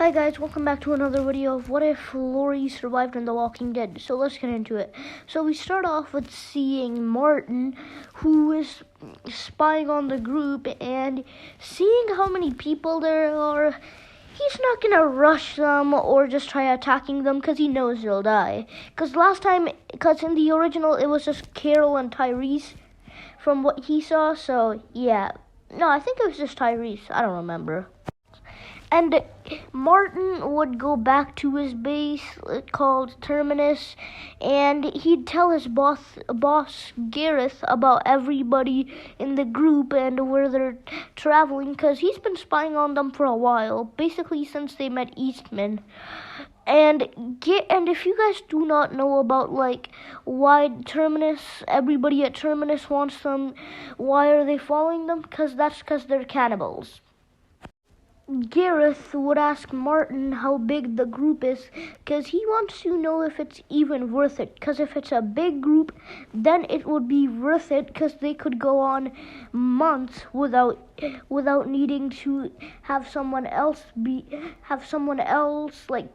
Hi guys, welcome back to another video of what if Lori survived in The Walking Dead. So let's get into it. So we start off with seeing Martin, who is spying on the group and seeing how many people there are. He's not gonna rush them or just try attacking them because he knows they'll die. Because in the original it was just Carol and Tyrese from what he saw. So yeah, no, I think it was just Tyrese. I don't remember. And Martin would go back to his base called Terminus, and he'd tell his boss Gareth about everybody in the group and where they're traveling, because he's been spying on them for a while, basically since they met Eastman. And if you guys do not know about why everybody at Terminus wants them, why are they following them? Because they're cannibals. Gareth would ask Martin how big the group is because he wants to know if it's even worth it. Because if it's a big group, then it would be worth it because they could go on months without needing to have someone else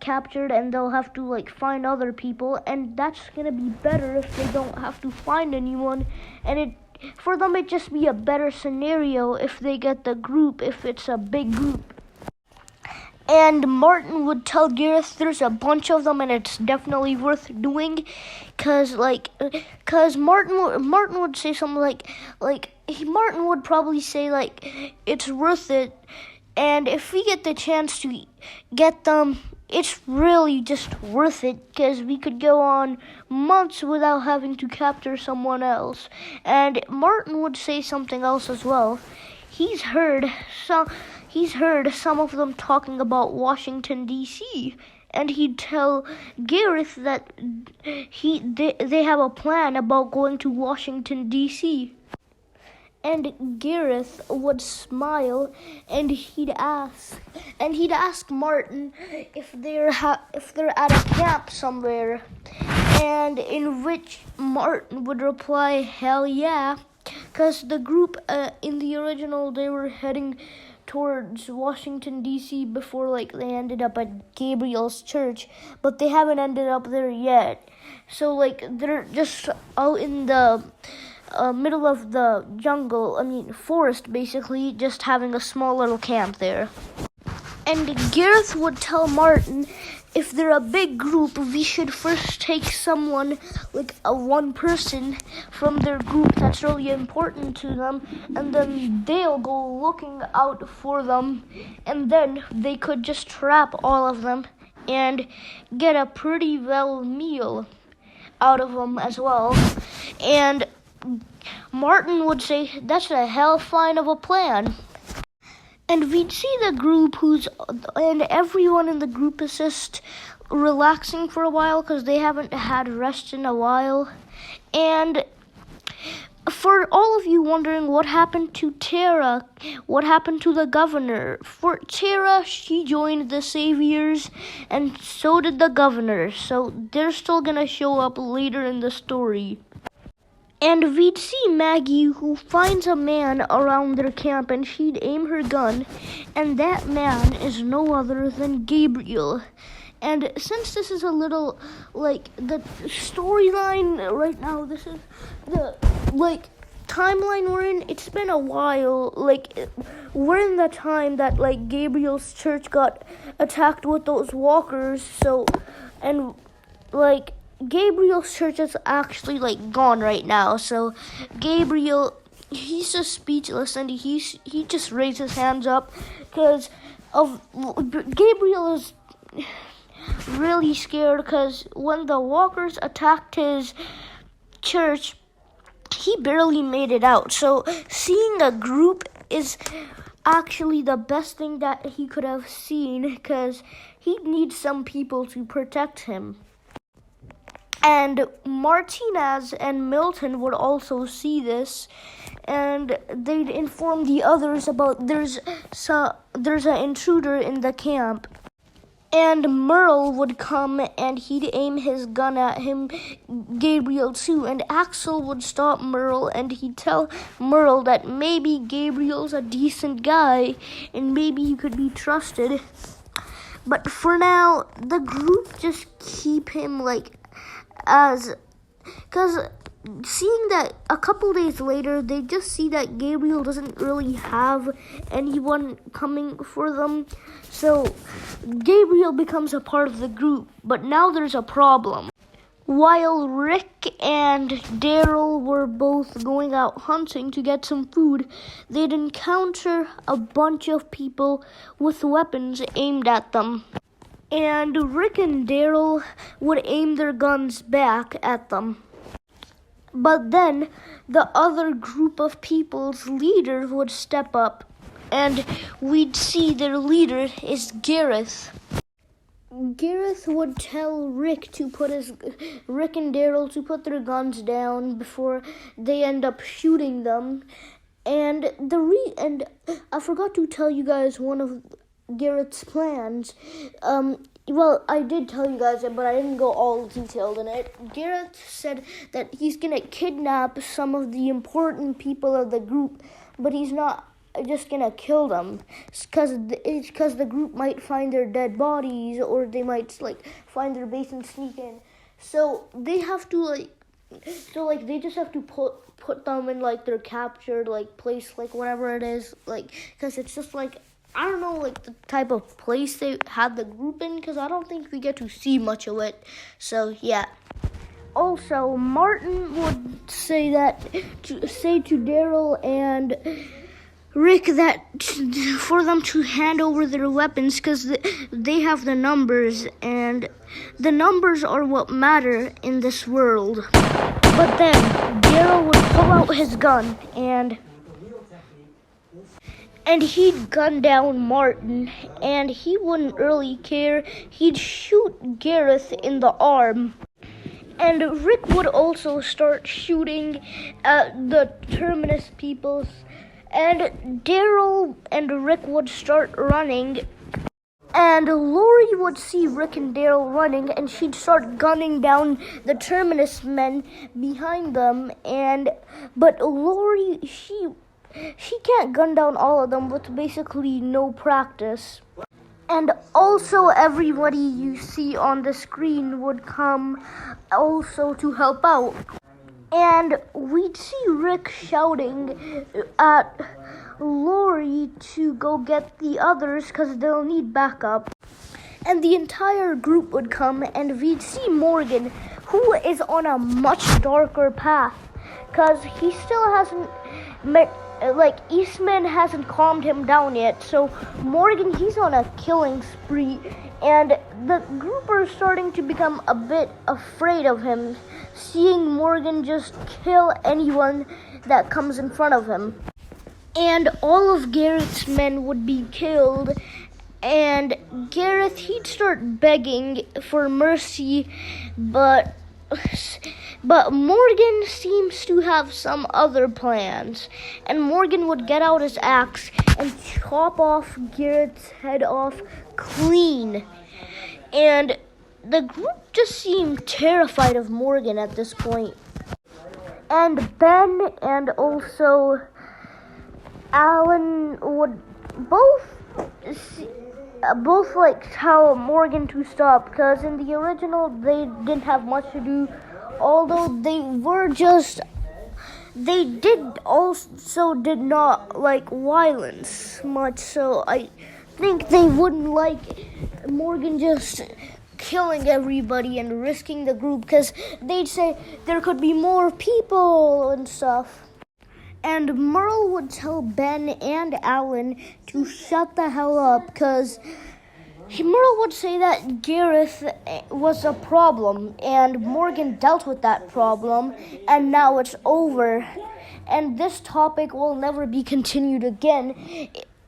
captured, and they'll have to find other people, and that's gonna be better if they don't have to find anyone, and for them it'd just be a better scenario if they get the group, if it's a big group. And Martin would tell Gareth there's a bunch of them and it's definitely worth doing, cause Martin would say something Martin would probably say it's worth it, and if we get the chance to get them, it's really just worth it because we could go on months without having to capture someone else. And Martin would say something else as well. He's heard some of them talking about Washington, D.C., and he'd tell Gareth that they have a plan about going to Washington, D.C. And Gareth would smile, and he'd ask Martin if they're at a camp somewhere, and in which Martin would reply, "Hell yeah," because the group in the original, they were heading towards Washington, D.C. before they ended up at Gabriel's church, but they haven't ended up there yet. So they're just out in the middle of the forest, basically, just having a small little camp there. And Gareth would tell Martin, if they're a big group, we should first take someone, one person from their group that's really important to them, and then they'll go looking out for them, and then they could just trap all of them and get a pretty well meal out of them as well. And Martin would say, that's a hell fine of a plan. And we'd see the group and everyone in the group is just relaxing for a while because they haven't had rest in a while. And for all of you wondering what happened to Tara, what happened to the governor, for Tara, she joined the Saviors, and so did the governor. So they're still gonna show up later in the story. And we'd see Maggie, who finds a man around their camp, and she'd aim her gun, and that man is no other than Gabriel. And since this is a little, the storyline right now, this is the, timeline we're in, it's been a while, we're in the time that, Gabriel's church got attacked with those walkers, Gabriel's church is actually gone right now, so Gabriel, he's just speechless, and he just raised his hands up because Gabriel is really scared because when the walkers attacked his church, he barely made it out. So seeing a group is actually the best thing that he could have seen because he needs some people to protect him. And Martinez and Milton would also see this, and they'd inform the others about there's an intruder in the camp. And Merle would come, and he'd aim his gun at him, Gabriel too, and Axel would stop Merle, and he'd tell Merle that maybe Gabriel's a decent guy, and maybe he could be trusted. But for now, the group just keep him because seeing that a couple days later, they just see that Gabriel doesn't really have anyone coming for them. So Gabriel becomes a part of the group, but now there's a problem. While Rick and Daryl were both going out hunting to get some food, they'd encounter a bunch of people with weapons aimed at them. And Rick and Daryl would aim their guns back at them. But then the other group of people's leader would step up, and we'd see their leader is Gareth. Gareth would tell Rick and Daryl to put their guns down before they end up shooting them. And I forgot to tell you guys one of Gareth's plans. Well, I did tell you guys it, but I didn't go all detailed in it. Gareth said that he's gonna kidnap some of the important people of the group, but he's not just gonna kill them, because the group might find their dead bodies, or they might find their base and sneak in. So they have to they just have to put them in their captured place, whatever it is, because it's just I don't know the type of place they had the group in, because I don't think we get to see much of it. So yeah. Also, Martin would say to Daryl and Rick that for them to hand over their weapons, because they have the numbers, and the numbers are what matter in this world. But then Daryl would pull out his gun and he'd gun down Martin, and he wouldn't really care. He'd shoot Gareth in the arm. And Rick would also start shooting at the Terminus peoples. And Daryl and Rick would start running. And Lori would see Rick and Daryl running, and she'd start gunning down the Terminus men behind them. But Lori, she can't gun down all of them with basically no practice. And also everybody you see on the screen would come also to help out. And we'd see Rick shouting at Lori to go get the others because they'll need backup. And the entire group would come, and we'd see Morgan, who is on a much darker path because he still hasn't met, Eastman hasn't calmed him down yet. So Morgan, he's on a killing spree, and the group are starting to become a bit afraid of him, seeing Morgan just kill anyone that comes in front of him. And all of Gareth's men would be killed, and Gareth, he'd start begging for mercy, but Morgan seems to have some other plans, and Morgan would get out his axe and chop off Gareth's head off clean. And the group just seemed terrified of Morgan at this point. And Ben and also Alan would both tell Morgan to stop, because in the original they didn't have much to do, although they did not like violence much, so I think they wouldn't like Morgan just killing everybody and risking the group, because they'd say there could be more people and stuff. And Merle would tell Ben and Alan to shut the hell up, because Merle would say that Gareth was a problem, and Morgan dealt with that problem, and now it's over. And this topic will never be continued again,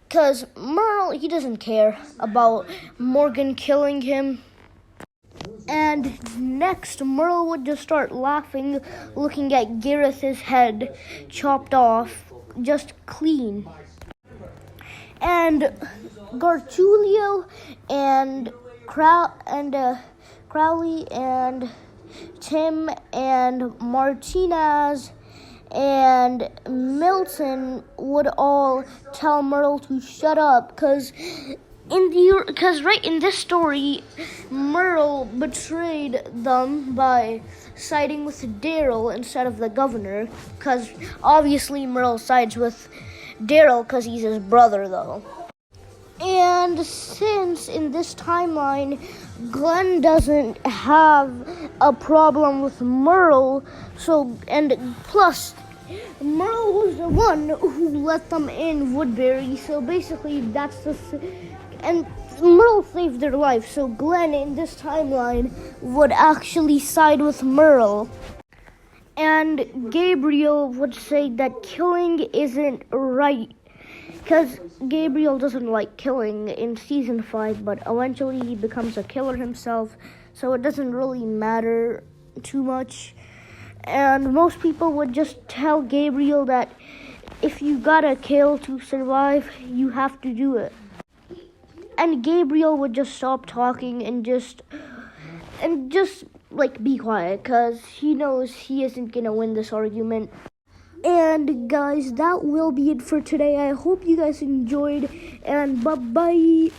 because Merle, he doesn't care about Morgan killing him. And next, Merle would just start laughing, looking at Gareth's head chopped off, just clean. And Gartulio and Crowley and Tim and Martinez and Milton would all tell Merle to shut up, because Because right in this story, Merle betrayed them by siding with Daryl instead of the governor. Because obviously Merle sides with Daryl because he's his brother, though. And since in this timeline, Glenn doesn't have a problem with Merle, and plus, Merle was the one who let them in Woodbury, so basically and Merle saved their life, so Glenn in this timeline would actually side with Merle. And Gabriel would say that killing isn't right, because Gabriel doesn't like killing in season 5, but eventually he becomes a killer himself, so it doesn't really matter too much. And most people would just tell Gabriel that if you gotta kill to survive, you have to do it. And Gabriel would just stop talking and just be quiet, because he knows he isn't gonna win this argument. And guys, that will be it for today. I hope you guys enjoyed, and bye-bye.